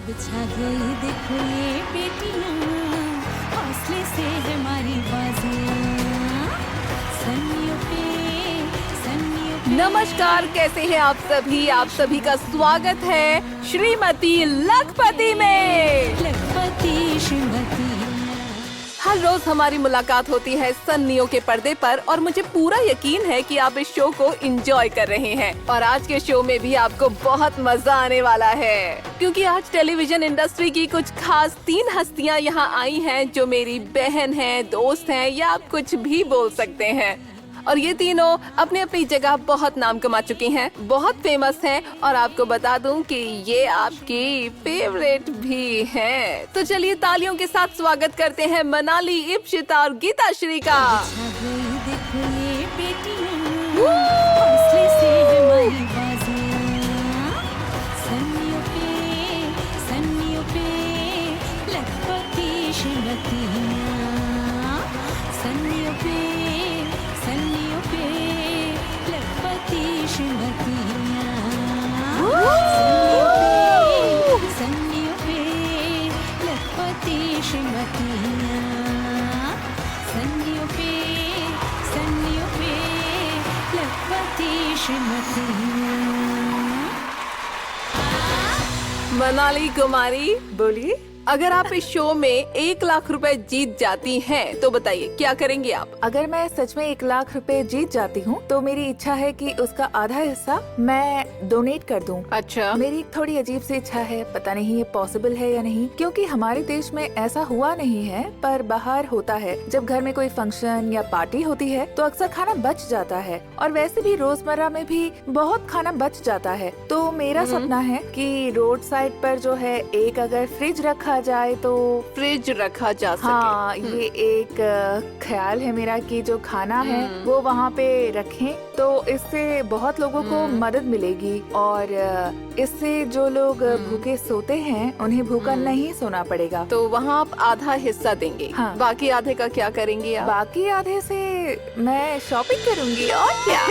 अब छा गई देखो ये बेटियां, हौसले से हमारी बाजियां, सन्नियों पे, सन्नियों पे। नमस्कार, कैसे हैं आप सभी? आप सभी का स्वागत है श्रीमती लखपति में। लखपति श्रीमती। हर रोज हमारी मुलाकात होती है सन्नियों के पर्दे पर और मुझे पूरा यकीन है कि आप इस शो को एंजॉय कर रहे हैं और आज के शो में भी आपको बहुत मजा आने वाला है, क्योंकि आज टेलीविजन इंडस्ट्री की कुछ खास 3 हस्तियां यहाँ आई हैं जो मेरी बहन हैं, दोस्त हैं या आप कुछ भी बोल सकते हैं। और ये तीनों अपनी अपनी जगह बहुत नाम कमा चुकी हैं, बहुत फेमस हैं और आपको बता दूं कि ये आपकी फेवरेट भी हैं। तो चलिए तालियों के साथ स्वागत करते हैं मनाली, इप्शिता और गीताश्री का। छा गई देखो ये बेटियां, हौसले से हमारी बाजियां, सन्नियों पे लखपति श्रीमतियां, सन्नियों पे लखपति श्रीमतियां, सन्नियों पे लखपति श्रीमतियां, सन्नियों पे लखपति श्रीमतियां। मनाली कुमारी, बोलिए, अगर आप इस शो में 1 लाख रुपए जीत जाती हैं तो बताइए क्या करेंगी आप? अगर मैं सच में 1 लाख रुपए जीत जाती हूँ तो मेरी इच्छा है कि उसका आधा हिस्सा मैं डोनेट कर दूँ। अच्छा, मेरी थोड़ी अजीब सी इच्छा है, पता नहीं ये पॉसिबल है या नहीं, क्योंकि हमारे देश में ऐसा हुआ नहीं है, पर बाहर होता है। जब घर में कोई फंक्शन या पार्टी होती है तो अक्सर खाना बच जाता है और वैसे भी रोजमर्रा में भी बहुत खाना बच जाता है। तो मेरा सपना है कि रोड साइड पर जो है एक अगर फ्रिज रखा जाए तो फ्रिज रखा जा सके। हाँ, ये एक ख्याल है मेरा कि जो खाना है वो वहाँ पे रखें तो इससे बहुत लोगों को मदद मिलेगी और इससे जो लोग भूखे सोते हैं उन्हें भूखा नहीं सोना पड़ेगा। तो वहाँ आप आधा हिस्सा देंगे। हाँ। बाकी आधे का क्या करेंगी आप? बाकी आधे से मैं शॉपिंग करूँगी और क्या।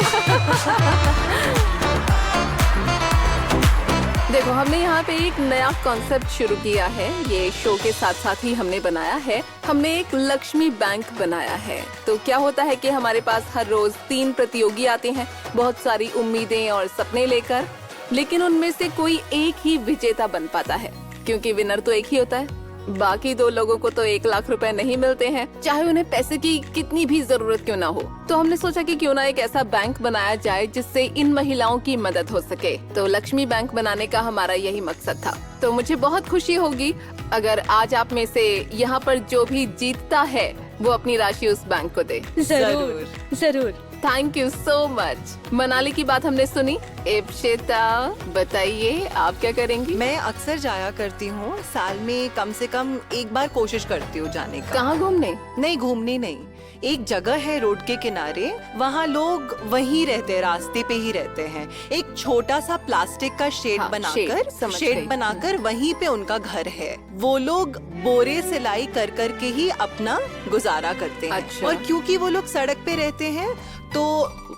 देखो, हमने यहाँ पे एक नया कॉन्सेप्ट शुरू किया है। ये शो के साथ साथ ही हमने बनाया है, हमने एक लक्ष्मी बैंक बनाया है। तो क्या होता है कि हमारे पास हर रोज 3 प्रतियोगी आते हैं, बहुत सारी उम्मीदें और सपने लेकर, लेकिन उनमें से कोई एक ही विजेता बन पाता है, क्योंकि विनर तो एक ही होता है। बाकी 2 लोगों को तो 1 लाख रुपए नहीं मिलते हैं, चाहे उन्हें पैसे की कितनी भी जरूरत क्यों ना हो। तो हमने सोचा कि क्यों ना एक ऐसा बैंक बनाया जाए जिससे इन महिलाओं की मदद हो सके। तो लक्ष्मी बैंक बनाने का हमारा यही मकसद था। तो मुझे बहुत खुशी होगी अगर आज आप में से यहाँ पर जो भी जीतता है वो अपनी राशि उस बैंक को दे। जरूर। Thank you so much. Manali की बात हमने सुनी। इप्शिता, बताइए आप क्या करेंगी? मैं अक्सर जाया करती हूँ, साल में कम से कम एक बार कोशिश करती हूँ जाने का। कहाँ घूमने? नहीं, घूमने नहीं। एक जगह है रोड के किनारे, वहाँ लोग वहीं रहते हैं, रास्ते पे ही रहते हैं। एक छोटा सा प्लास्टिक का शेड हाँ, समझ गई। शेड बनाकर वहीं पे उनका घर है। वो लोग बोरे सिलाई कर कर के ही अपना गुजारा करते हैं। अच्छा। और क्योंकि वो लोग सड़क पे रहते हैं तो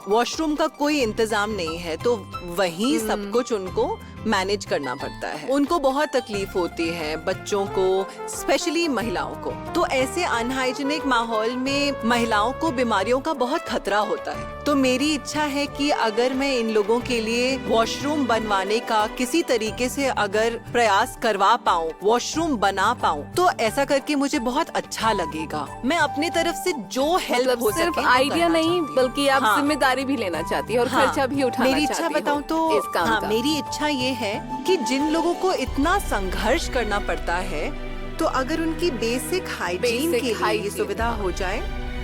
वॉशरूम का कोई इंतजाम नहीं है, तो वहीं सब कुछ उनको मैनेज करना पड़ता है। उनको बहुत तकलीफ होती है, बच्चों को, स्पेशली महिलाओं को। तो ऐसे अनहाइजीनिक माहौल में महिलाओं को बीमारियों का बहुत खतरा होता है। तो मेरी इच्छा है कि अगर मैं इन लोगों के लिए वॉशरूम बनवाने का किसी तरीके से अगर प्रयास करवा पाऊँ, वॉशरूम बना पाऊँ, तो ऐसा करके मुझे बहुत अच्छा लगेगा। मैं अपने तरफ से जो हेल्प हो सके सिर्फ वो आइडिया करना नहीं, चाहती हूँ। बल्कि आप हाँ। जिम्मेदारी भी लेना चाहती है और हाँ, खर्चा भी उठाना मेरी चाहती इच्छा हो बताऊं तो इस काम हाँ, का। मेरी इच्छा ये है कि जिन लोगों को इतना संघर्ष करना पड़ता है, तो अगर उनकी बेसिक हाइजीन के लिए ये hygiene, सुविधा हो जाए,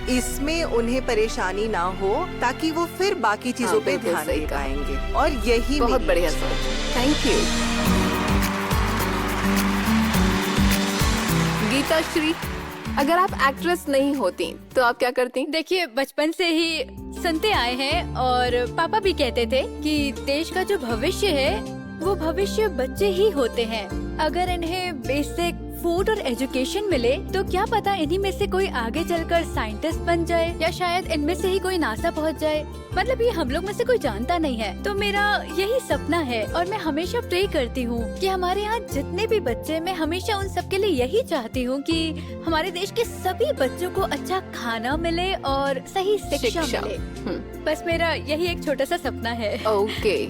इसमें उन्हें परेशानी ना हो, ताकि वो फिर बाकी चीजों पे बिल्कुल ध्यान सही दे कहा। पाएंगे। और यही बहुत मेरी बढ़िया इच्छा है। सोच, थैंक यू। गीताश्री, अगर आप एक्ट्रेस नहीं होती तो आप क्या करती? देखिए, बचपन से ही सुनते आए हैं और पापा भी कहते थे कि देश का जो भविष्य है वो भविष्य बच्चे ही होते हैं। अगर इन्हें बेसिक फूड और एजुकेशन मिले तो क्या पता इन्हीं में से कोई आगे चलकर साइंटिस्ट बन जाए, या शायद इनमें से ही कोई नासा पहुंच जाए। मतलब ये हम लोग में से कोई जानता नहीं है। तो मेरा यही सपना है और मैं हमेशा प्रे करती हूँ कि हमारे यहाँ जितने भी बच्चे, मैं हमेशा उन सब के लिए यही चाहती हूँ कि हमारे देश के सभी बच्चों को अच्छा खाना मिले और सही शिक्षा मिले। बस मेरा यही एक छोटा सा सपना है। ओके,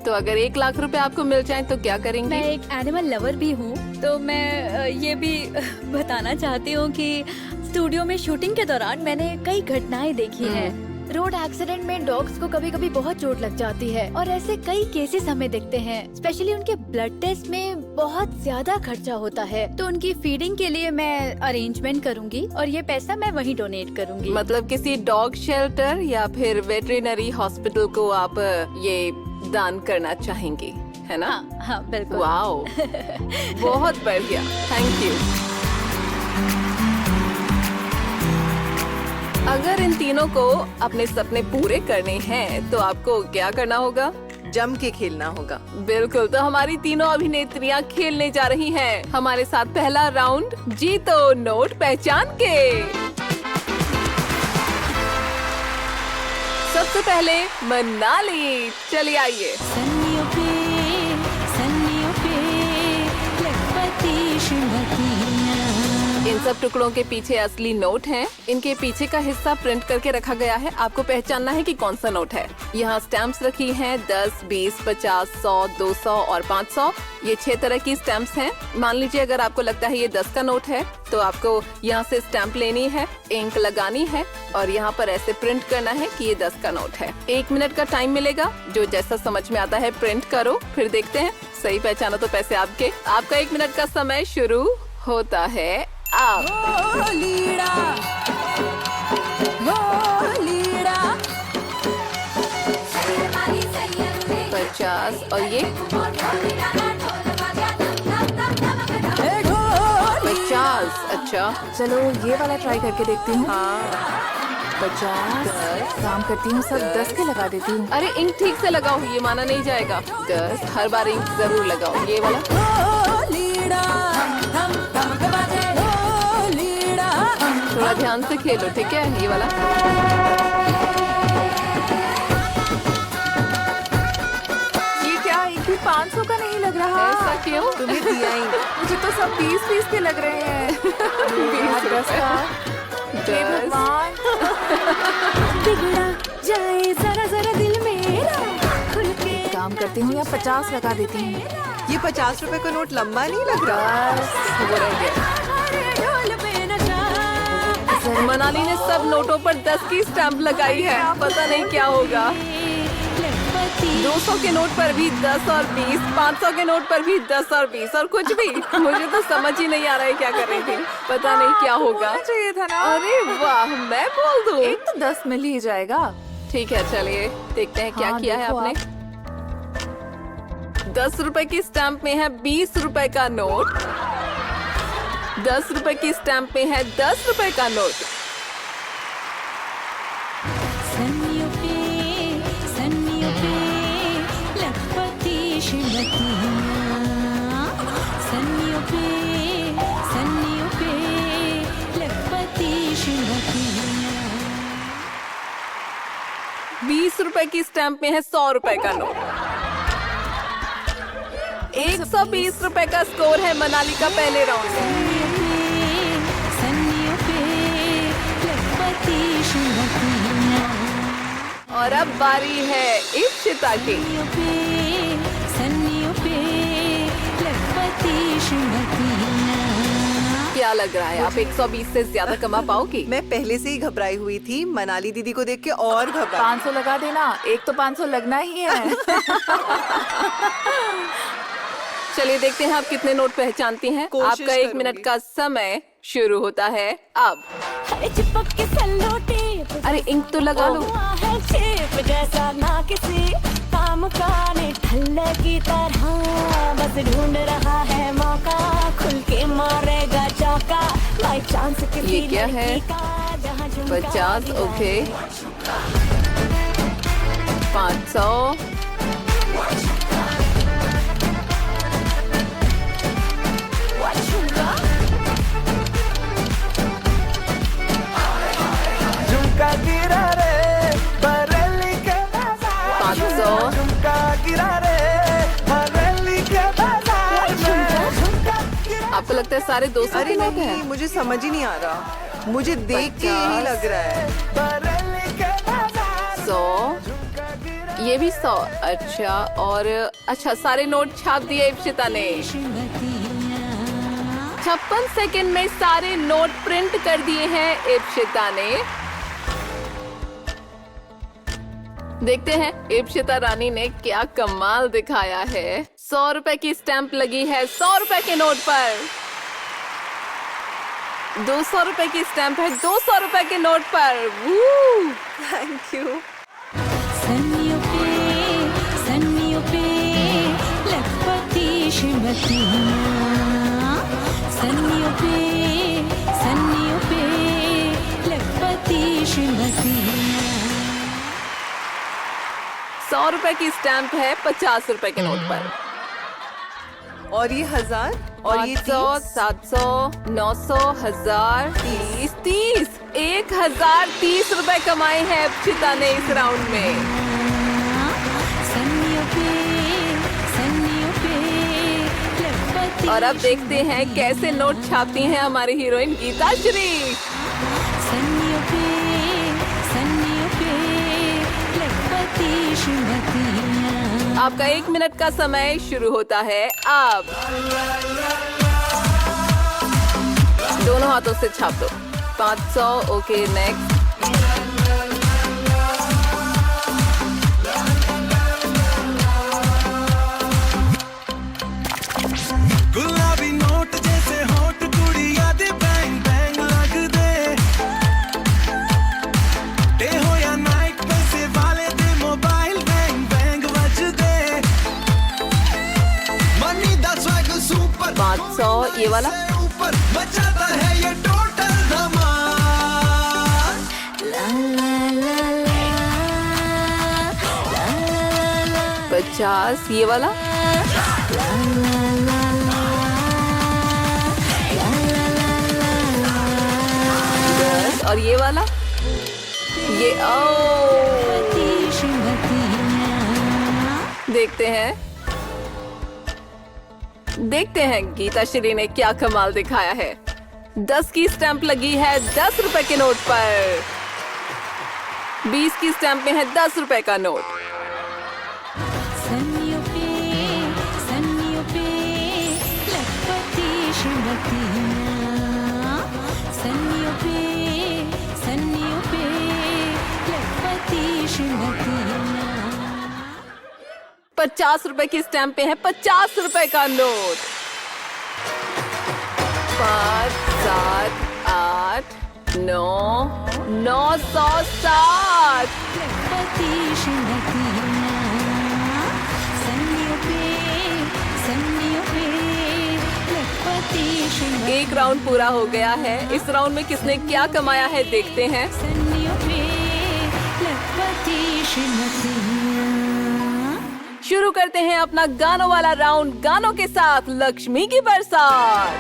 तो अगर 1 लाख रुपए आपको मिल जाए तो क्या करेंगे? मैं एक एनिमल लवर भी हूँ, तो मैं ये भी बताना चाहती हूँ कि स्टूडियो में शूटिंग के दौरान मैंने कई घटनाएं देखी हैं। रोड एक्सीडेंट में डॉग्स को कभी कभी बहुत चोट लग जाती है और ऐसे कई केसेस हमें दिखते हैं। स्पेशली उनके ब्लड टेस्ट में बहुत ज्यादा खर्चा होता है, तो उनकी फीडिंग के लिए मैं अरेंजमेंट करूंगी और ये पैसा मैं वहीं डोनेट करूंगी। मतलब किसी डॉग शेल्टर या फिर वेटरिनरी हॉस्पिटल को आप ये दान करना चाहेंगी, है ना? हाँ बिल्कुल। वाओ, बहुत बढ़िया, थैंक यू। अगर इन तीनों को अपने सपने पूरे करने हैं तो आपको क्या करना होगा? जम के खेलना होगा। बिल्कुल, तो हमारी तीनों अभिनेत्रियां खेलने जा रही हैं हमारे साथ पहला राउंड जीतो नोट पहचान के। सबसे पहले मनाली, चलिए आइए। सन्नियों पे लखपति श्रीमतियाँ। इन सब टुकड़ों के पीछे असली नोट हैं। इनके पीछे का हिस्सा प्रिंट करके रखा गया है। आपको पहचानना है कि कौन सा नोट है। यहाँ स्टैम्प्स रखी हैं 10, 20, 50, 100, 200 और 500। ये 6 तरह की स्टैम्प्स हैं। मान लीजिए अगर आपको लगता है ये 10 का नोट है तो आपको यहाँ से स्टैम्प लेनी है, इंक लगानी है और यहाँ पर ऐसे प्रिंट करना है कि ये 10 का नोट है। 1 मिनट का टाइम मिलेगा। जो जैसा समझ में आता है प्रिंट करो, फिर देखते हैं। सही पहचाना तो पैसे आपके। आपका 1 मिनट का समय शुरू होता है अब। 50 और ये 50। अच्छा, चलो ये वाला ट्राई करके देखती हूँ। हाँ 50 काम करती हूँ, सब 10 के लगा देती हूँ। अरे इंक ठीक से लगाओ, ये माना नहीं जाएगा। 10 हर बार इंक जरूर लगाओ। ये वाला थोड़ा ध्यान से खेलो, ठीक है? ये वाला ये क्या एक भी 500 का नहीं लग रहा? ऐसा क्यों? तुम्हें दिया ही नहीं। मुझे तो सब 20-20 के लग रहे हैं। 10 का। हे 10। भगवान। बिगड़ा जाए जरा जरा दिल मेरा खुल के। काम करती हूँ या 50 लगा देती हूँ। ये 50 रुपए का नोट लंबा नहीं लग रहा। वो रह गया। ढोल पे नचा। मनाली ने सब नोटों पर 10 की स्टैम्प लगाई है। पता नहीं क्या होगा। लखपति 200 के नोट पर भी 10 और 20, 500 के नोट पर भी 10 और 20 और कुछ भी। मुझे तो समझ ही नहीं आ रहा है क्या कर रही थी। पता नहीं क्या होगा। होना चाहिए था ना। अरे वाह, मैं बोल दूं। एक तो 10 मिल ही जाएगा। ठीक है, चलिए देखते हैं क्या हाँ, किया है देखो आपने। 10 रुपए की स्टैम्प में है 20 रुपए का नोट। 10 रुपए की स्टैम्प में है 10 रुपए का नोट। सन्नियों पे लखपति श्रीमतियाँ। सन्नियों पे लखपति श्रीमतियाँ। 20 रुपए की स्टैम्प में है 100 रुपए का नोट। 120 रुपए का स्कोर है मनाली का पहले राउंड में। सन्नियों पे लखपति श्रीमतियाँ। और अब बारी है इप्सिता की। सन्नियों पे लखपति श्रीमतियाँ। क्या लग रहा है आप 120 से ज्यादा कमा पाओगी? मैं पहले से ही घबराई हुई थी। मनाली दीदी को देख के और घबरा। 500 लगा देना। एक तो 500 लगना ही है। चलिए देखते हैं आप कितने नोट पहचानती हैं। कोशिश आपका 1 करूंगी। मिनट का समय शुरू होता है अब। अरे चिपक के सल्लो टेप अरे इंक तो लगा लो। हुआ है चेप जैसा ना किसी काम का ठल्ले की तरह। बस ढूंढ रहा है मौका, खुल के मारेगा चौका। बाई चांस किसी ये क्या है? लड़की का जहाँ झुमका 50, दिया। ओके। 500, 1000 आपको लगता है सारे 200 अरे के नोट नहीं, हैं? मुझे समझ ही नहीं आ रहा, मुझे देख के यही 50 लग रहा है। 100, ये भी 100। अच्छा, और अच्छा सारे नोट छाप दिए इप्सिता ने। 56 सेकंड में सारे नोट प्रिंट कर दिए हैं इप्सिता ने। देखते हैं इप्सिता रानी ने क्या कमाल दिखाया है। 100 रुपए की स्टैंप लगी है 100 रुपए के नोट पर। 200 रुपए की स्टैंप है 200 रुपए के नोट पर। वू! Thank you. सन्नियों पे लखपति श्रीमती सन्नियों पे लखपति श्रीमती 100 रुपए की स्टैंप है 50 रुपए के नोट पर। और ये 1000 और ये 500, 700, 900, 1000, 30, 1030 रुपए कमाए हैं इप्सिता ने इस राउंड में। सन्नियों पे लखपति और अब देखते हैं कैसे नोट छापती हैं हमारी हीरोइन गीता श्री। सन्नियों पे लखपति श्रीमती आपका 1 मिनट का समय शुरू होता है अब। दोनों हाथों से छाप दो। 500, ओके नेक्स्ट। गुलाबी नोट जैसे होठ कुड़िया दे बैंग बैंग लग दे डे हो या नाइट पैसे वाले दे मोबाइल बैंग बैंग बज दे मनी दा स्वैग सुपर 500, ये वाला। ऊपर मचाता है ये टोटल धमाल। 50, ये वाला। और ये वाला, ये देखते हैं गीता श्री ने क्या कमाल दिखाया है। 10 की स्टैंप लगी है 10 रुपए के नोट पर। 20 की स्टैंप में है 10 रुपए का नोट। सन्नियों पे लखपति श्रीमती सन्नियों पे लखपति श्रीमती 50 रुपए की स्टैंप पे है 50 रुपए का नोट। 5, 7, 8, 9, 960। लखपति श्रीमती सन्नियों पे लखपति श्रीमती एक राउंड पूरा हो गया है। इस राउंड में किसने क्या कमाया है देखते हैं। सन्नियों पे लखपति श्रीमती शुरू करते हैं अपना गानों वाला राउंड गानों के साथ लक्ष्मी की बरसात।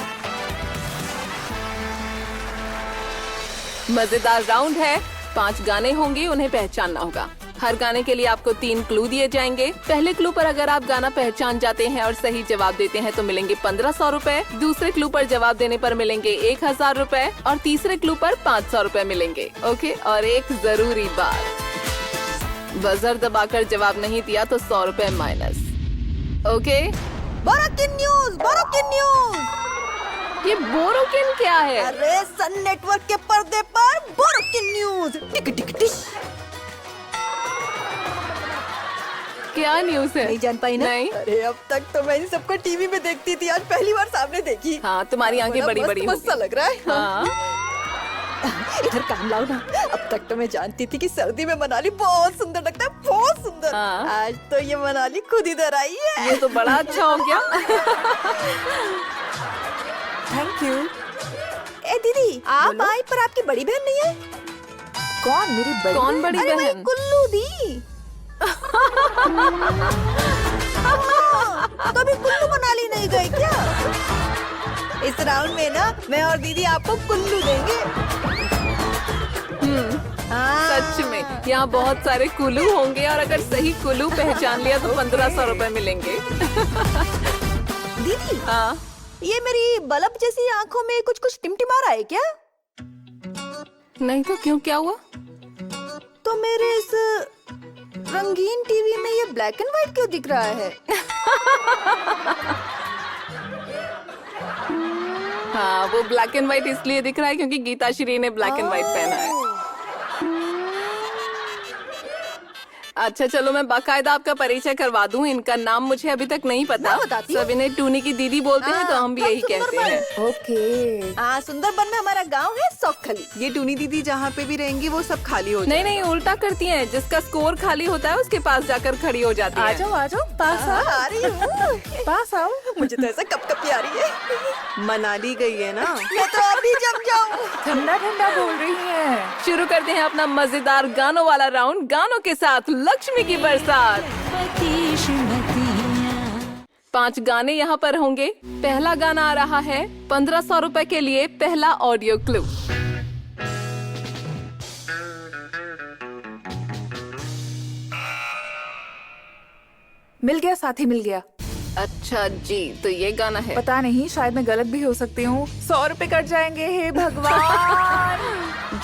मजेदार राउंड है। 5 गाने होंगे, उन्हें पहचानना होगा। हर गाने के लिए आपको 3 क्लू दिए जाएंगे। पहले क्लू पर अगर आप गाना पहचान जाते हैं और सही जवाब देते हैं तो मिलेंगे 1500 रुपए। दूसरे क्लू पर जवाब देने पर मिलेंगे 1000 रुपए और तीसरे क्लू पर 500 रुपए मिलेंगे। ओके, और एक जरूरी बात, बजर दबाकर जवाब नहीं दिया तो 100 रुपए माइनस। Okay, बोरोकिन news. ये बोरोकिन क्या है? अरे सन नेटवर्क के पर्दे पर बोरोकिन न्यूज। टिक टिक टिक। क्या न्यूज़ है? नहीं जान पाई ना? नहीं। अरे अब तक तो मैं इन सबको टीवी में देखती थी, आज पहली बार सामने देखी। हाँ, तुम्हारी आंखें बड़ी बड़ी मस्त सा लग रहा है। हाँ, इधर काम लाओ ना। अब तक तो मैं जानती थी कि सर्दी में मनाली बहुत सुंदर लगता है, बहुत सुंदर। हाँ। आज तो ये मनाली खुद इधर आई है। ये तो बड़ा अच्छा हो गया। Thank you. ए दीदी, आप आई पर आपकी बड़ी बहन नहीं है? कौन मेरी बड़ी कौन बड़ी अरे वही बहन? कुल्लू दी। कभी कुल्लू मनाली नहीं गए क्या? इस राउंड में ना मैं और दीदी आपको कुल्लू देंगे। हाँ। सच में यहाँ बहुत सारे कुल्लू होंगे और अगर सही कुल्लू पहचान लिया तो 1500 रुपए मिलेंगे। दीदी, हाँ, ये मेरी बल्ब जैसी आंखों में कुछ कुछ टिमटिमा रहा है क्या? नहीं तो क्यों, क्या हुआ? तो मेरे इस रंगीन टीवी में ये ब्लैक एंड व्हाइट क्यों दिख रहा है? हाँ, वो ब्लैक एंड व्हाइट इसलिए दिख रहा है क्योंकि गीताश्री ने ब्लैक एंड व्हाइट पहना है। अच्छा चलो, मैं बाकायदा आपका परिचय करवा दूं। इनका नाम मुझे अभी तक नहीं पता। मैं बताती हूँ। सब इन्हें टूनी की दीदी बोलते हैं, तो हम भी यही कहते हैं। ओके। हाँ, सुंदरबन में हमारा गांव है सौखली। ये टूनी दीदी जहाँ पे भी रहेंगी वो सब खाली हो नहीं नहीं, उल्टा करती हैं। जिसका स्कोर खाली होता है उसके पास जाकर खड़ी हो जाती आ है। जाओ पास आओ, आ रही हूँ। पास आओ। मुझे तो ऐसा कपकपी आ रही है। मनाली गई है ना। मैं तो अभी जम जाऊँ। ठंडा ठंडा बोल रही है। शुरू करते हैं अपना मजेदार गानों वाला राउंड। गानों के साथ लक्ष्मी की बरसात। 5 गाने यहाँ पर होंगे। पहला गाना आ रहा है 1500 रुपए के लिए। पहला ऑडियो क्लू। मिल गया साथी, मिल गया। अच्छा जी, तो ये गाना है। पता नहीं, शायद मैं गलत भी हो सकती हूँ। 100 रुपए कट जाएंगे, हे भगवान।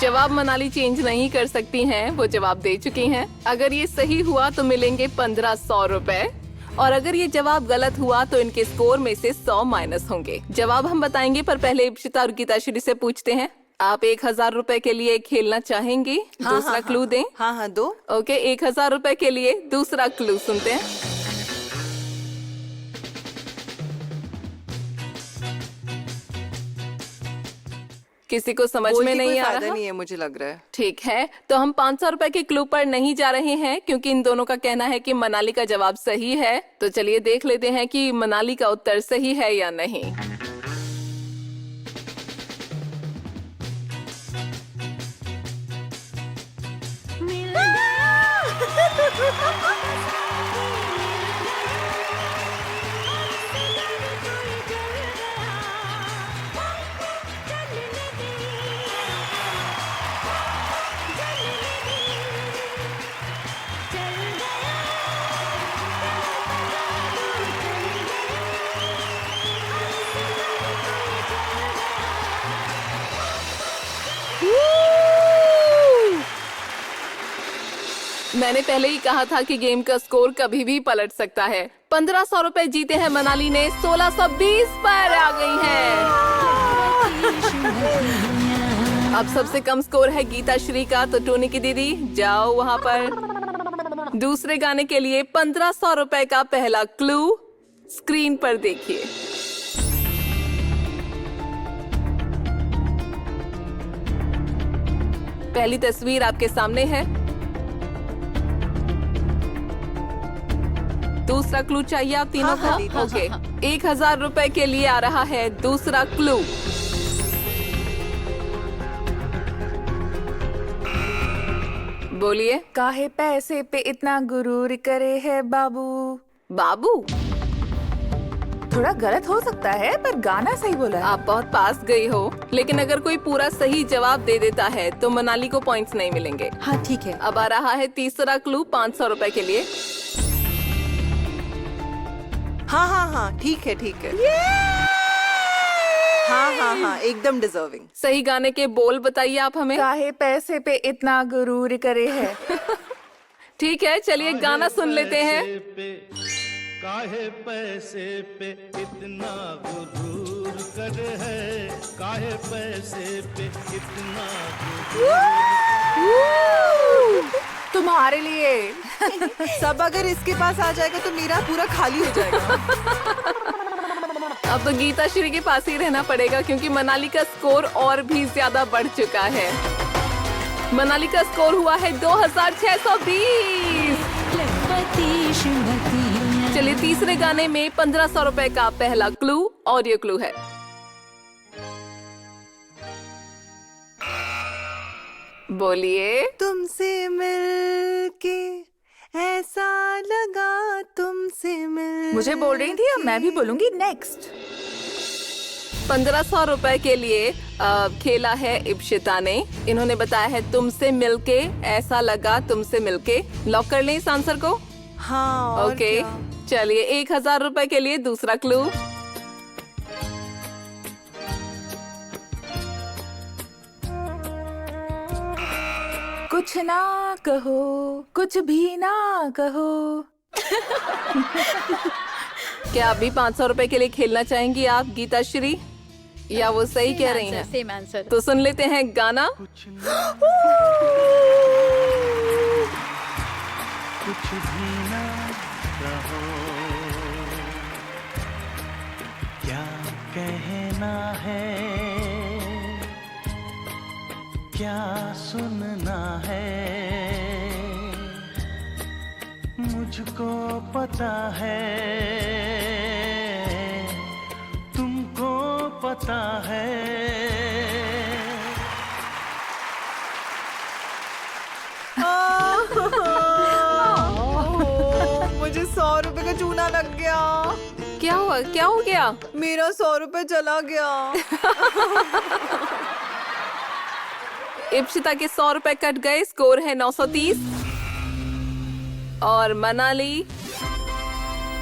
जवाब मनाली चेंज नहीं कर सकती हैं, वो जवाब दे चुकी हैं। अगर ये सही हुआ तो मिलेंगे 1500 रुपए, और अगर ये जवाब गलत हुआ तो इनके स्कोर में से 100 माइनस होंगे। जवाब हम बताएंगे, पर पहले इप्शिता और गीताश्री से पूछते हैं, आप 1000 रुपए के लिए खेलना चाहेंगी? दूसरा क्लू दें? हाँ हाँ दो। ओके, 1000 रुपए के लिए दूसरा क्लू सुनते हैं। किसी को समझ बोल में के नहीं कोई आ फायदा रहा? नहीं है, मुझे लग रहा है। ठीक है, तो हम 500 रुपए के क्लू पर नहीं जा रहे हैं, क्योंकि इन दोनों का कहना है कि मनाली का जवाब सही है। तो चलिए देख लेते हैं कि मनाली का उत्तर सही है या नहीं। मैंने पहले ही कहा था कि गेम का स्कोर कभी भी पलट सकता है। 1500 रुपए जीते हैं मनाली ने, 1620 पर आ गई हैं। अब सबसे कम स्कोर है गीताश्री का, तो टोनी की दीदी जाओ वहां पर। दूसरे गाने के लिए 1500 रुपए का पहला क्लू स्क्रीन पर देखिए। पहली तस्वीर आपके सामने है। दूसरा क्लू चाहिए आप तीनों हाँ, को? हाँ, ओके, 1000 रुपए के लिए आ रहा है दूसरा क्लू। बोलिए। काहे पैसे पे इतना गुरूर करे है बाबू। बाबू? थोड़ा गलत हो सकता है, पर गाना सही बोला है। आप बहुत पास गई हो, लेकिन अगर कोई पूरा सही जवाब दे देता है तो मनाली को पॉइंट्स नहीं मिलेंगे। हाँ ठीक है। अब आ रहा है तीसरा क्लू 500 रुपए के लिए। हाँ हाँ हाँ, ठीक है ठीक है। हाँ हाँ हाँ, एकदम डिजर्विंग। सही गाने के बोल बताइए आप हमें। काहे पैसे पे इतना गुरूर करे है। ठीक है, चलिए गाना सुन लेते हैं। काहे पैसे पे इतना गुरूर कर है, काहे पैसे पे इतना तुम्हारे लिए। सब अगर इसके पास आ जाएगा तो मेरा पूरा खाली हो जाएगा। अब तो गीताश्री के पास ही रहना पड़ेगा, क्योंकि मनाली का स्कोर और भी ज्यादा बढ़ चुका है। मनाली का स्कोर हुआ है 2620। चलिए तीसरे गाने में 1500 रुपए का पहला क्लू ऑडियो क्लू है। बोलिए। तुमसे मिलके ऐसा लगा, तुमसे मिल। मुझे बोल रही थी, अब मैं भी बोलूंगी नेक्स्ट। 1500 रुपए के लिए खेला है इप्शिता ने। इन्होंने बताया है तुमसे मिलके ऐसा लगा, तुमसे मिलके। लॉक कर लें इस आंसर को? हाँ और ओके, क्या? चलिए 1000 रुपए के लिए दूसरा क्लू। कुछ ना कहो, कुछ भी ना कहो। क्या अभी 500 रुपए के लिए खेलना चाहेंगी आप गीता श्री, या वो सही कह रही हैं? Same answer. तो सुन लेते हैं गाना। कुछ भी ना कहो, क्या कहना है, क्या सुनना है, मुझको पता है, तुमको पता है। मुझे 100 रुपए का चूना लग गया। क्या हुआ, क्या हो गया? मेरा 100 रुपए चला गया। इप्सिता के 100 रुपए कट गए, स्कोर है 930। और मनाली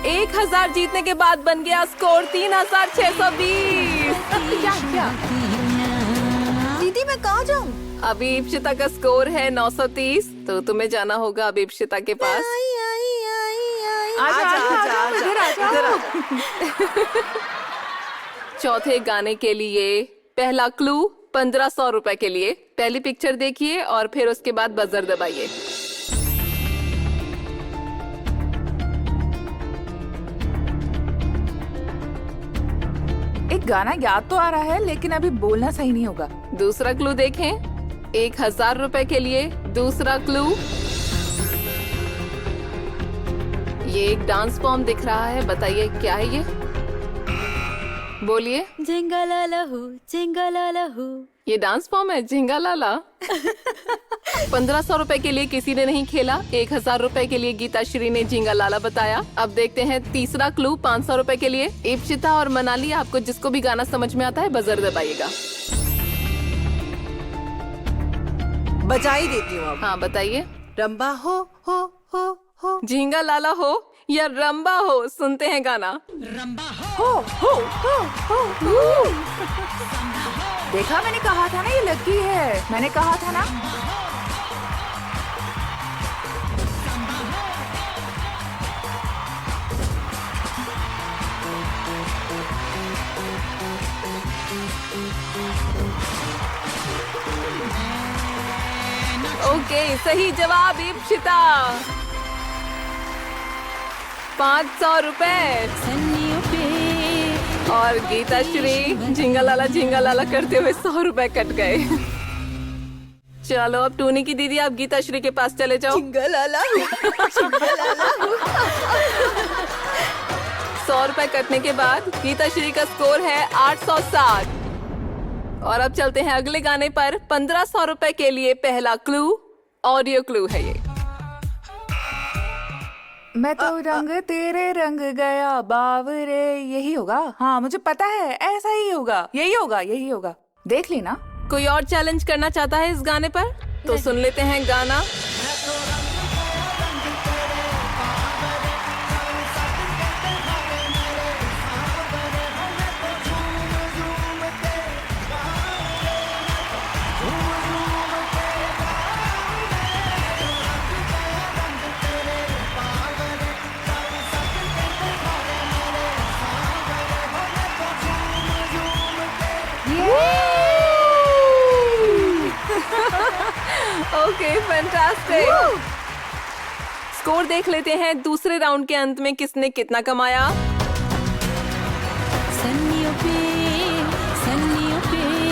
1000 जीतने के बाद बन गया स्कोर 3620। दीदी मैं कहाँ जाऊँ? अभी इप्सिता का स्कोर है 930, तो तुम्हें जाना होगा अभी इप्सिता के पास। चौथे गाने के लिए पहला क्लू 1500 रुपए के लिए। पहली पिक्चर देखिए और फिर उसके बाद बजर दबाइए। एक गाना याद तो आ रहा है लेकिन अभी बोलना सही नहीं होगा। दूसरा क्लू देखें, 1000 रुपए के लिए दूसरा क्लू। ये एक डांस फॉर्म दिख रहा है, बताइए क्या है ये? बोलिए। जिंगला लहू। ये डांस फॉर्म है झिंगालाला। 1500 रुपए के लिए किसी ने नहीं खेला, 1000 रुपए के लिए गीता श्री ने झिंगालाला बताया। अब देखते हैं तीसरा क्लू 500 रुपए के लिए। इप्सिता और मनाली, आपको जिसको भी गाना समझ में आता है बजर दबाइएगा। बजा ही देती हूँ अब। हाँ बताइए। रंबा हो झिंगालाला हो या रंबा हो, सुनते हैं गाना। देखा, मैंने कहा था ना ये लकी है, मैंने कहा था ना। ओके, सही जवाब इप्सिता। 500 रुपए। और गीता श्री झिंगालाला करते हुए 100 रुपए कट गए। चलो अब टूनी की दीदी, आप गीता श्री के पास चले जाओ। 100 रुपए कटने के बाद गीता श्री का स्कोर है 860। और अब चलते हैं अगले गाने पर। 1500 रुपए के लिए पहला क्लू, ऑडियो क्लू है ये। मैं तो रंग तेरे रंग गया बावरे, यही होगा। हाँ मुझे पता है, ऐसा ही होगा, यही होगा, यही होगा। देख लेना। कोई और चैलेंज करना चाहता है इस गाने पर? तो सुन लेते हैं गाना। Okay, fantastic. स्कोर देख लेते हैं दूसरे राउंड के अंत में किसने कितना कमाया।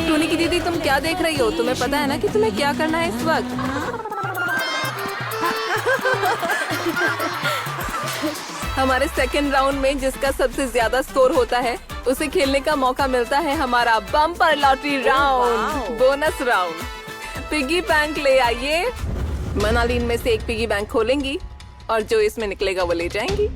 टूनी की दीदी, तुम क्या देख रही हो? तुम्हें पता है ना कि तुम्हें क्या करना है इस वक्त? हमारे सेकंड राउंड में जिसका सबसे ज्यादा स्कोर होता है उसे खेलने का मौका मिलता है हमारा bumper lottery round, bonus round. Piggy bank ले आइए। मनाली इनमें से एक पिगी बैंक खोलेंगी और जो इसमें निकलेगा वो ले जाएंगी।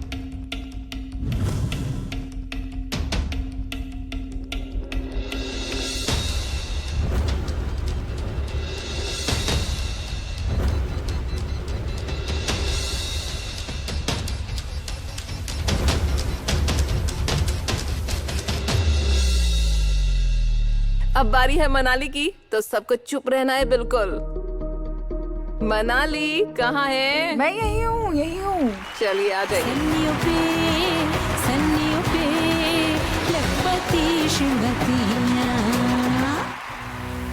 अब बारी है मनाली की, तो सबको चुप रहना है बिल्कुल। मनाली कहाँ है? मैं यही हूँ। चलिए आ जाइए। सन्नियों पे लखपति श्रीमतियाँ।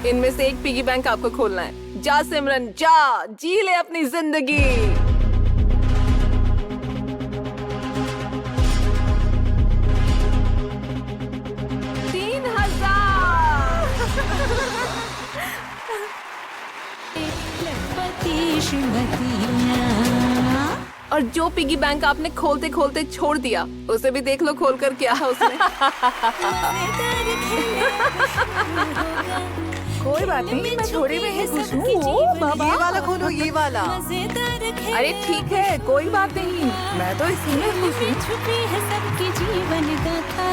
इनमें से एक पिगी बैंक आपको खोलना है। जा सिमरन जा, जी ले अपनी जिंदगी। 3,000 और जो पिगी बैंक आपने खोलते खोलते छोड़ दिया, उसे भी देख लो खोलकर क्या है उसमें। कोई बात नहीं, मैं थोड़ी में ही खुश हूँ। ये वाला खोलो, ये वाला। अरे ठीक है, कोई बात नहीं, मैं तो इसी में खुश हूँ। छुपी है सबकी जीवन गाथा।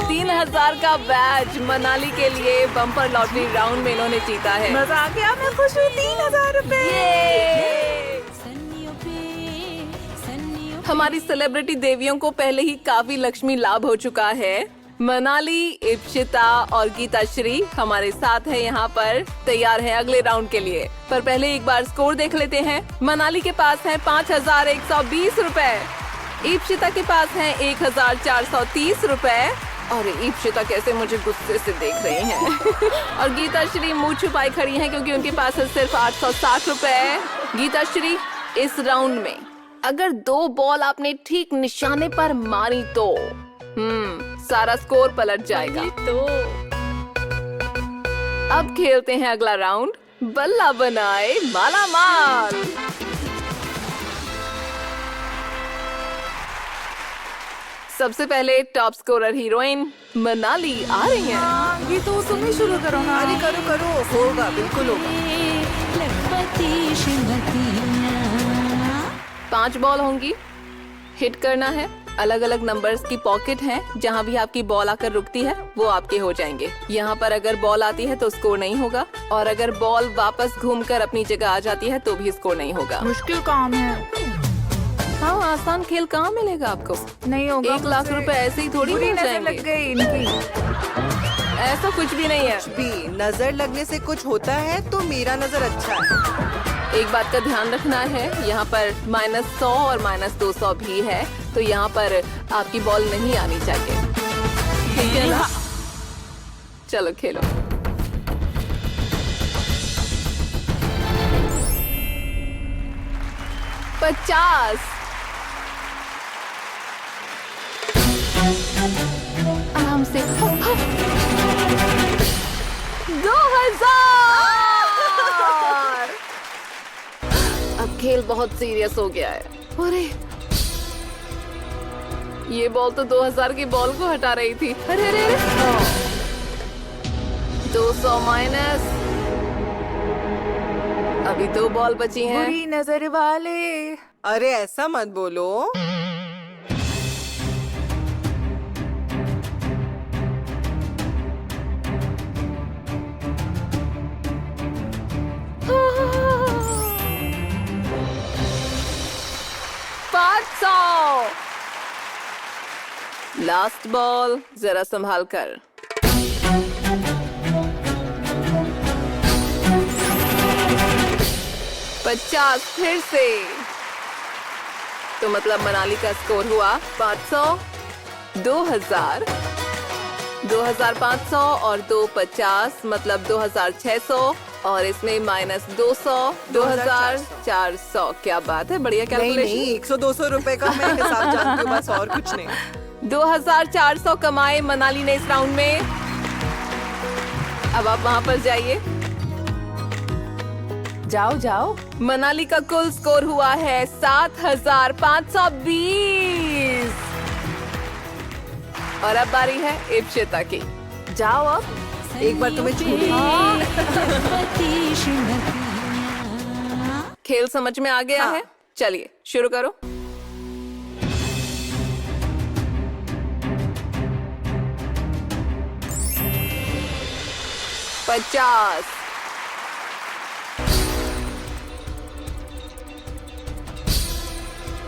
3000 का बैज मनाली के लिए बम्पर लॉटरी राउंड में इन्होंने जीता है। मजा आ गया, मैं खुश हूँ। 3000 रुपए। हमारी सेलिब्रिटी देवियों को पहले ही काफी लक्ष्मी लाभ हो चुका है। मनाली, इप्शिता और गीता श्री हमारे साथ है यहाँ पर, तैयार है अगले राउंड के लिए। पर पहले एक बार स्कोर देख लेते हैं। मनाली के पास है 5120 रुपए, इप्शिता के पास है 1430 रुपए, और इप्शिता कैसे मुझे गुस्से से देख रही हैं। और गीता श्री मुंह छुपाई खड़ी हैं क्योंकि उनके पास है सिर्फ 860 रुपए। गीता श्री, इस राउंड में अगर 2 बॉल आपने ठीक निशाने पर मारी तो सारा स्कोर पलट जाएगा। तो अब खेलते हैं अगला राउंड, बल्ला बनाए माला माल। सबसे पहले टॉप स्कोरर हीरोइन मनाली आ रही हैं। ये तो तुम ही शुरू करो ना। अरे करो करो, होगा, बिल्कुल होगा। 5 बॉल होंगी, हिट करना है। अलग अलग नंबर्स की पॉकेट हैं, जहां भी आपकी बॉल आकर रुकती है वो आपके हो जाएंगे। यहाँ पर अगर बॉल आती है तो स्कोर नहीं होगा, और अगर बॉल वापस घूमकर अपनी जगह आ जाती है तो भी स्कोर नहीं होगा। मुश्किल काम है। हाँ, आसान खेल कहाँ मिलेगा आपको। नहीं होगा। 1 लाख रुपए ऐसे ही थोड़ी बुरी मिल नजर जाएंगे। लग गई इनकी। ऐसा कुछ भी नहीं है। भी नजर लगने से कुछ होता है तो मेरा नजर अच्छा है। एक बात का ध्यान रखना है, यहाँ पर -100 और -200 भी है, तो यहाँ पर आपकी बॉल नहीं आनी चाहिए। ठीक है ना? चलो खेलो। $50। आराम से। 2000। अब खेल बहुत सीरियस हो गया है। अरे ये बॉल तो 2000 की बॉल को हटा रही थी। अरे अरे 200 माइनस। अभी 2 बॉल बची हैं। बुरी नजर वाले। अरे ऐसा मत बोलो। लास्ट बॉल, जरा संभाल कर। $50 फिर से। तो मतलब मनाली का स्कोर हुआ 500, 2000, 2500 और 250, मतलब 2600, और इसमें -200, 2400। क्या बात है, बढ़िया नहीं कैलकुलेशन। नहीं, 100-200 रुपए का मैं हिसाब जानती हूँ, बस और कुछ नहीं। 2400 कमाए मनाली ने इस राउंड में। अब आप वहाँ पर जाइए। जाओ जाओ। मनाली का कुल स्कोर हुआ है 7520। और अब बारी है इप्शिता की। जाओ अब। एक बार तुम्हें छू ली। खेल समझ में आ गया है? चलिए शुरू करो। $50।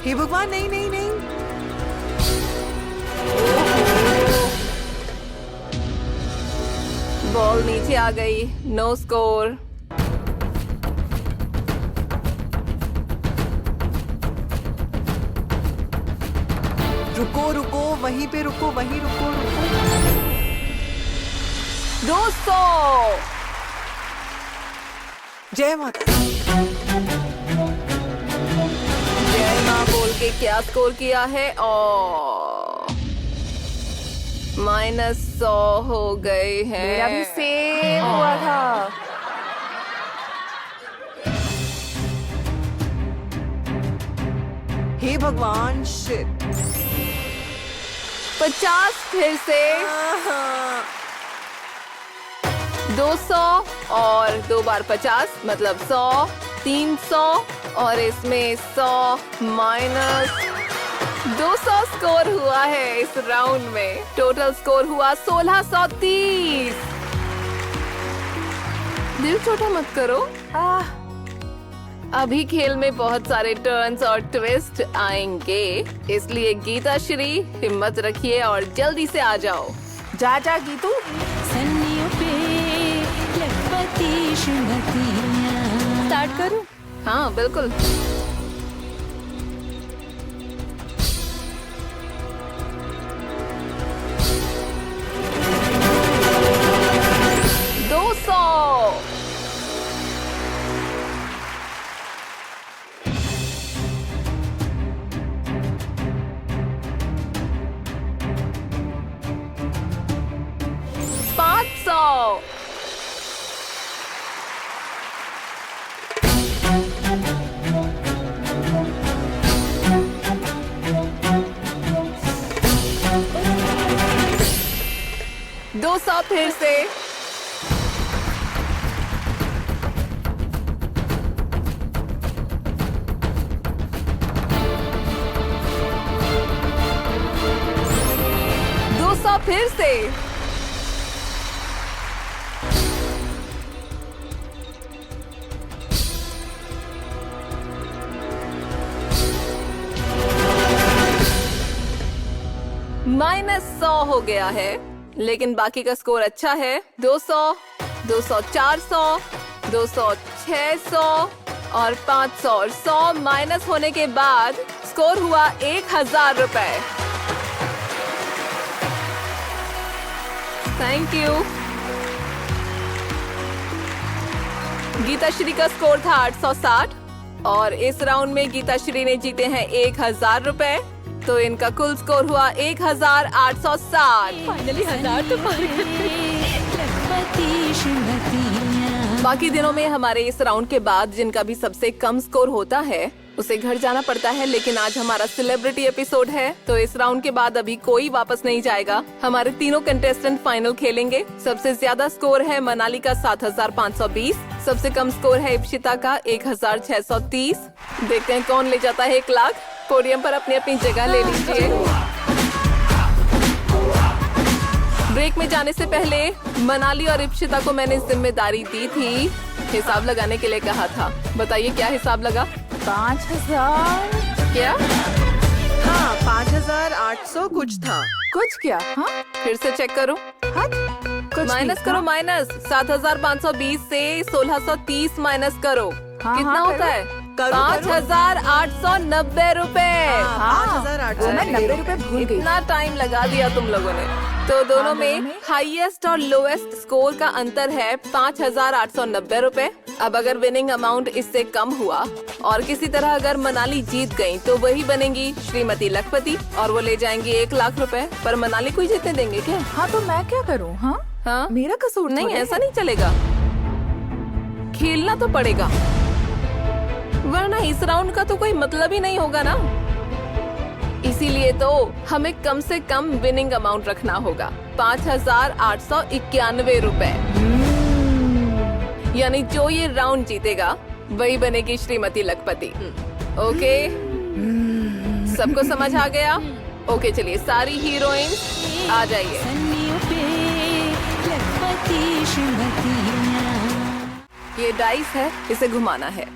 हे भगवान, नहीं नहीं नहीं। बॉल नीचे आ गई, नो स्कोर। रुको रुको, वहीं पे रुको, वहीं रुको रुको। 200। जय माता दी। जय माँ बोल के क्या स्कोर किया है? और -100 हो गए हैं। मेरा भी सेम हुआ था। हे भगवान, शिट। 50 फिर से। 200 और 2 बार 50 मतलब 100, 300 और इसमें 100 माइनस 200 स्कोर हुआ है इस राउंड में। टोटल स्कोर हुआ 1630। दिल छोटा मत करो। अभी खेल में बहुत सारे टर्न्स और ट्विस्ट आएंगे, इसलिए गीता श्री हिम्मत रखिए और जल्दी से आ जाओ। जा जा गीतू। सन्नियों पे लखपति श्रीमतियाँ। स्टार्ट करूं? हाँ बिल्कुल। फिर से। फिर से। -100 हो गया है, लेकिन बाकी का स्कोर अच्छा है। 200, 200, 400, 200, 600 और 500 और 100 माइनस होने के बाद स्कोर हुआ 1000 रुपए। Thank you. गीताश्री का स्कोर था 860 और इस राउंड में गीताश्री ने जीते हैं 1000 रुपए, तो इनका कुल स्कोर हुआ 1860। फाइनली 1000 तो पार कर गए। बाकी दिनों में हमारे इस राउंड के बाद जिनका भी सबसे कम स्कोर होता है उसे घर जाना पड़ता है, लेकिन आज हमारा सेलिब्रिटी एपिसोड है, तो इस राउंड के बाद अभी कोई वापस नहीं जाएगा। हमारे तीनों कंटेस्टेंट फाइनल खेलेंगे। सबसे ज्यादा स्कोर है मनाली का 7520, सबसे कम स्कोर है इप्शिता का 1630। देखते हैं कौन ले जाता है 1 लाख। पोडियम पर अपनी अपनी जगह ले लीजिए। ब्रेक में जाने से पहले मनाली और इप्शिता को मैंने जिम्मेदारी दी थी, हिसाब लगाने के लिए कहा था। बताइए क्या हिसाब लगा? 5000। क्या? हाँ, 5800 कुछ था। कुछ क्या? हाँ फिर से चेक करो। कुछ माइनस नहीं, करो, हाँ? माइनस 7520 से 1630 माइनस करो। हाँ, कितना हाँ, होता करो। है? करो, 5890 रुपए। हाँ, 5800। वो मैं 90 रुपए भूल गई। इतना टाइम लगा दिया तुम लोगों ने। तो दोनों में हाईएस्ट और लोएस्ट स्कोर का अंतर है 5890 रुपए। अब अगर विनिंग अमाउंट इससे कम हुआ और किसी तरह अगर मनाली जीत गई तो वही बनेगी श्रीमती लखपति और वो ले जाएंगी 1 लाख रुपए। पर मनाली को ही जीतने देंगे क्या? हाँ तो मैं क्या करूँ? हाँ हाँ? मेरा कसूर नहीं, थोड़ी ऐसा है। नहीं चलेगा। खेलना तो पड़ेगा, वरना इस राउंड का तो कोई मतलब ही नहीं होगा ना। इसीलिए तो हमें कम से कम विनिंग अमाउंट रखना होगा 5891 रुपए। यानी जो ये राउंड जीतेगा वही बनेगी श्रीमती लखपति। ओके, सबको समझ आ गया? ओके, चलिए सारी हीरोइन आ जाइए। ये डाइस है, इसे घुमाना है।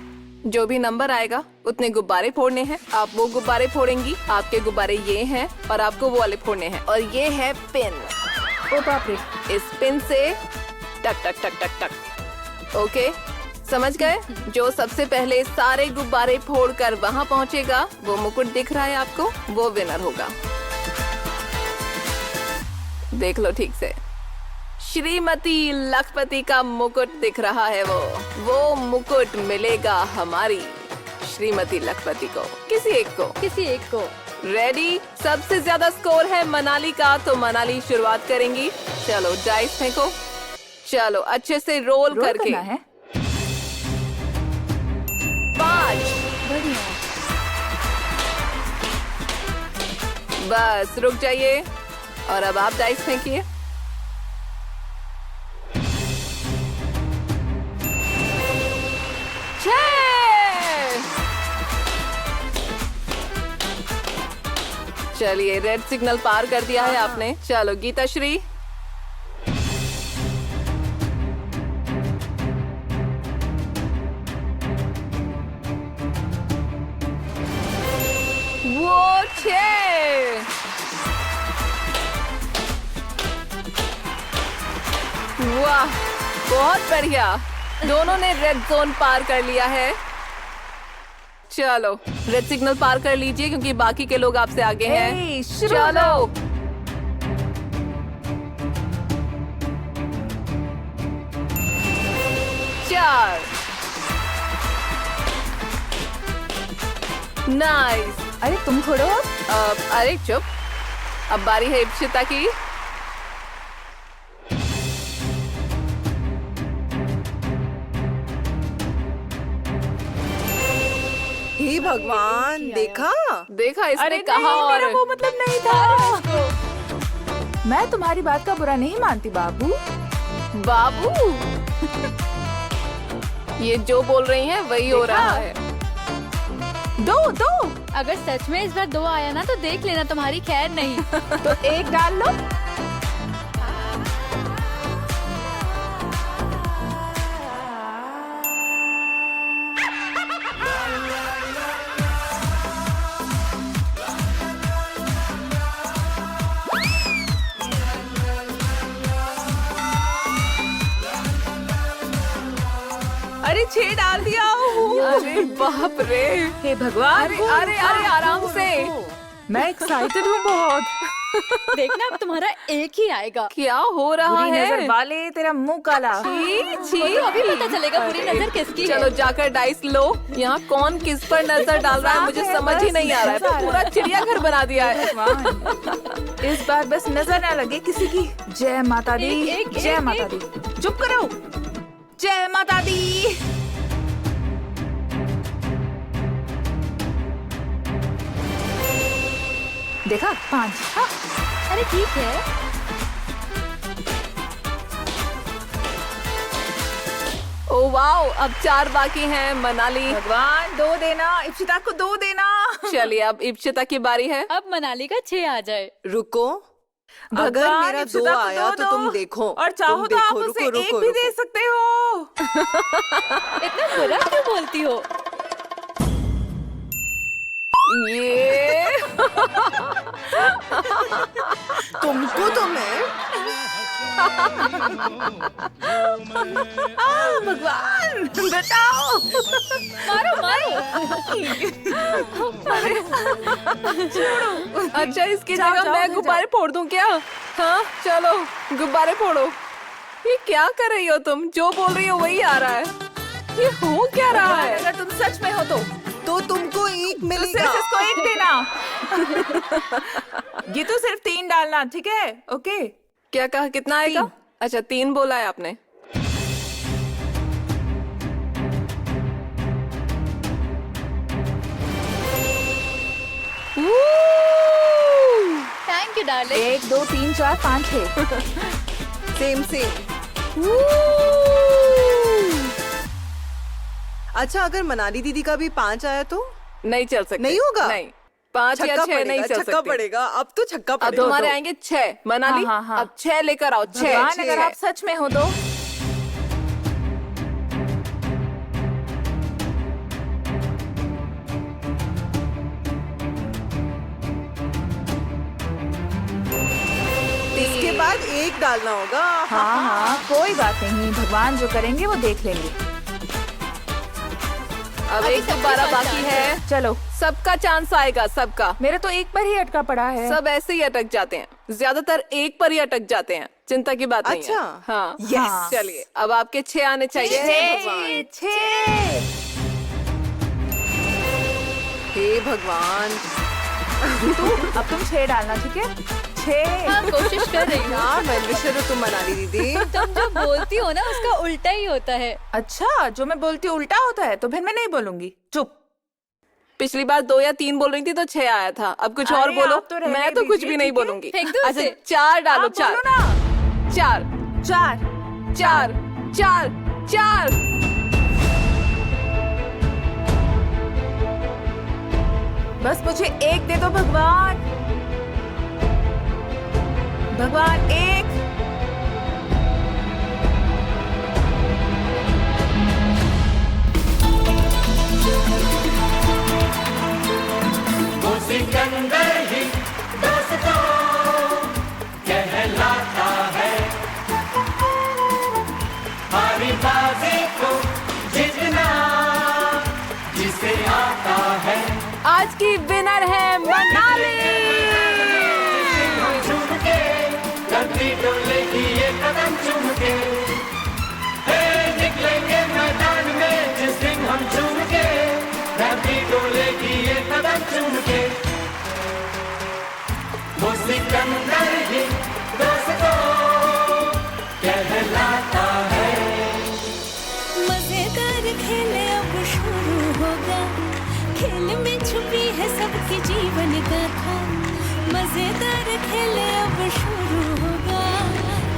जो भी नंबर आएगा उतने गुब्बारे फोड़ने हैं। आप वो गुब्बारे फोड़ेंगी, आपके गुब्बारे ये हैं और आपको वो वाले फोड़ने हैं। और ये है पिन। ओ बाप रे। इस पिन से टक टक टक टक टक। ओके, समझ गए? जो सबसे पहले सारे गुब्बारे फोड़कर वहाँ पहुँचेगा, वो मुकुट दिख रहा है आपको, वो विनर होगा। देख लो ठीक से। श्रीमती लखपति का मुकुट दिख रहा है, वो मुकुट मिलेगा हमारी श्रीमती लखपति को, किसी एक को। रेडी? सबसे ज्यादा स्कोर है मनाली का, तो मनाली शुरुआत करेंगी। चलो डाइस फेंको, चलो अच्छे से रोल करके। करना है। 5। बढ़िया। बस रुक जाइए और अब आप डाइस फेंकिए। 6। चलिए रेड सिग्नल पार कर दिया है आपने। चलो गीता श्री। वो 6। वाह बहुत बढ़िया, दोनों ने रेड जोन पार कर लिया है। चलो रेड सिग्नल पार कर लीजिए क्योंकि बाकी के लोग आपसे आगे हैं। ए, शुरू चलो चार। नाइस। अरे तुम छोड़ो। अरे चुप, अब बारी है इप्सिता की। हे भगवान, देखा इसने कहा नहीं, और मेरा वो मतलब नहीं था। मैं तुम्हारी बात का बुरा नहीं मानती बाबू। बाबू ये जो बोल रही हैं वही हो रहा है। दो अगर सच में इस बार 2 आया ना तो देख लेना, तुम्हारी खैर नहीं। तो 1 डाल लो। अरे 6 डाल दिया। अरे बाप रे। हे भगवान। अरे आराम से। मैं एक्साइटेड हूँ बहुत। देखना अब तुम्हारा 1 ही आएगा। क्या हो रहा बुरी नजर है? वाले, तेरा मुंह काला। छी। तो अभी पता चलेगा बुरी नजर किसकी है। चलो जाकर डाइस लो। यहाँ कौन किस पर नजर डाल रहा है मुझे समझ ही नहीं आ रहा है। तो पूरा चिड़ियाघर बना दिया है। इस बार बस नजर ना लगे किसी की। जय माता दी। जय माता दी। चुप करो। जय माता दी। देखा 5। हाँ। अरे ठीक है। ओ वाओ, अब 4 बाकी हैं। मनाली। भगवान 2 देना, इप्सिता को 2 देना। चलिए अब इप्सिता की बारी है। अब मनाली का 6 आ जाए। रुको, अगर भगवान, मेरा 2 इप्सिता को आया तो दो। तुम देखो। और चाहो तुम तो आप देखो, उसे रुको, 1 रुको, भी रुको। दे सकते हो। इतना बुरा क्यों बोलती हो? ये तुमको तो मैं भगवान बताओ। मारो मारो। अच्छा इसकी जाओ, जगह जाओ, मैं जाओ। गुब्बारे फोड़ दूं क्या? हाँ चलो गुब्बारे फोड़ो। ये क्या कर रही हो तुम? जो बोल रही हो वही आ रहा है। ये हो क्या रहा है? अगर तुम सच में हो तो तुमको 1 सिर्फ मिलेगा। इसको 1 देना। ये तो सिर्फ 3 डालना, ठीक है? ओके। क्या कहा? कितना आएगा? अच्छा 3 बोला है आपने। Thank you darling. 1 2 3 4 5 6। सेम। अच्छा, अगर मनाली दीदी का भी 5 आया तो नहीं चल सकते। नहीं होगा? नहीं 5 या 6 नहीं चल छक्का सकते। पड़ेगा। अब तो छक्का अब पड़ेगा। तुम्हारे आएंगे 6 मनाली। हाँ, हाँ, हाँ। अब 6 लेकर आओ। 6 भगवान अगर आप सच में हो तो। इसके बाद 1 डालना होगा। हाँ कोई बात नहीं, भगवान जो करेंगे वो देख लेंगे। अब एक दोबारा बाकी है। चलो, सबका चांस आएगा, सबका। मेरा तो एक पर ही अटका पड़ा है। सब ऐसे ही अटक जाते हैं, ज्यादातर एक पर ही अटक जाते हैं, चिंता की बात नहीं है। अच्छा। हाँ, Yes। चलिए अब आपके 6 आने चाहिए। हे भगवान, अब तुम 6 डालना, ठीक है? 6। हाँ, कोशिश कर रही हूँ। यार वेलविशर हो तुम मनाली दीदी। तुम जो बोलती हो ना उसका उल्टा ही होता है। अच्छा, जो मैं बोलती हूँ उल्टा होता है, तो फिर मैं नहीं बोलूंगी। चुप। पिछली बार 2 या 3 बोल रही थी तो 6 आया था। अब कुछ और अरे, बोलो। आप तो रहने मैं तो कुछ दीजिए, भी नहीं ठीक है? बोलूंगी। फेंक दो अच्छा, उसे। 4 डालो। आप 4 बोलो ना। 4 4। 4 4 4। बस मुझे 1 दे दो भगवान। भगवान 1। सिकंदर ही दोस्तों कहलाता है, हरी बाजी को जीतना जिसे आता है। आज की विनर है मनाली। चुम के धरती डोलेगी ये कदम चुम के, हे निकलेंगे मैदान में जिस दिन हम चुम के, धरती डोलेगी ये कदम चुम के। वो सिकंदर ही दोस्तों कहलाता है। मजेदार खेल अब शुरू होगा, खेल में छुपी है सबकी जीवन गाथा। मजेदार खेल अब शुरू होगा,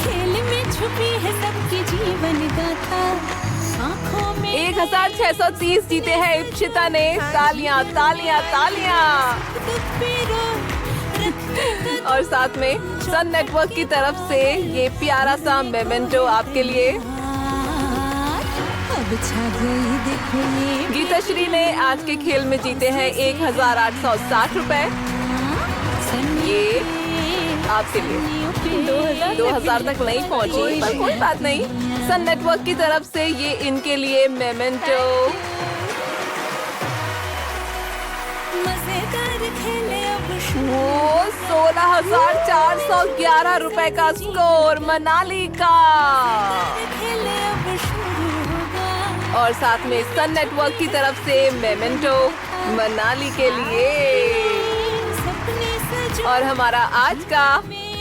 खेल में छुपी है सबकी जीवन गाथा। आँखों में 1630 जीते हैं इप्शिता ने। तालियां तालियां तालियां। दुख पे रो रखने का और साथ में सन नेटवर्क की तरफ से ये प्यारा सा मेमेंटो आपके लिए। अब छा गई देखो ये गीताश्री ने आज के खेल में जीते हैं 1860 रुपए। ये आपके लिए 2000 तक नहीं पहुंची, पर कोई बात नहीं। सन नेटवर्क की तरफ से ये इनके लिए मेमेंटो। मजेदार खेले अब वो 16,411 रुपए का स्कोर मनाली का। खेले अब शुरू होगा। और साथ में सन नेटवर्क की तरफ से मेमेंटो मनाली के लिए। सपने सजो और हमारा आज का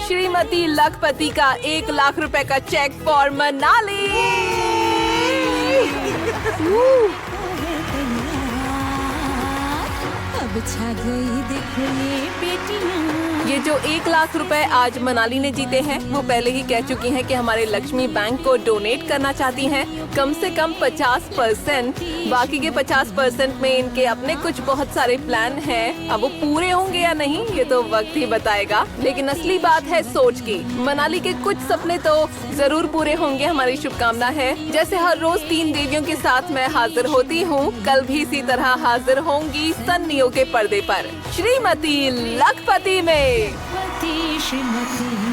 श्रीमती लखपति का 1 लाख रुपए का चेक फॉर मनाली। अब छा गई देखो ये बेटियां। ये जो 1 लाख रुपए आज मनाली ने जीते हैं, वो पहले ही कह चुकी हैं कि हमारे लक्ष्मी बैंक को डोनेट करना चाहती हैं। कम से कम 50%। बाकी के 50% में इनके अपने कुछ बहुत सारे प्लान हैं। अब वो पूरे होंगे या नहीं ये तो वक्त ही बताएगा, लेकिन असली बात है सोच की। मनाली के कुछ सपने तो जरूर पूरे होंगे, हमारी शुभकामना है। जैसे हर रोज 3 देवियों के साथ मैं हाजिर होती हूँ, कल भी इसी तरह हाजिर होंगी सन नियो के पर्दे पर श्रीमती लखपति में। श्रीमती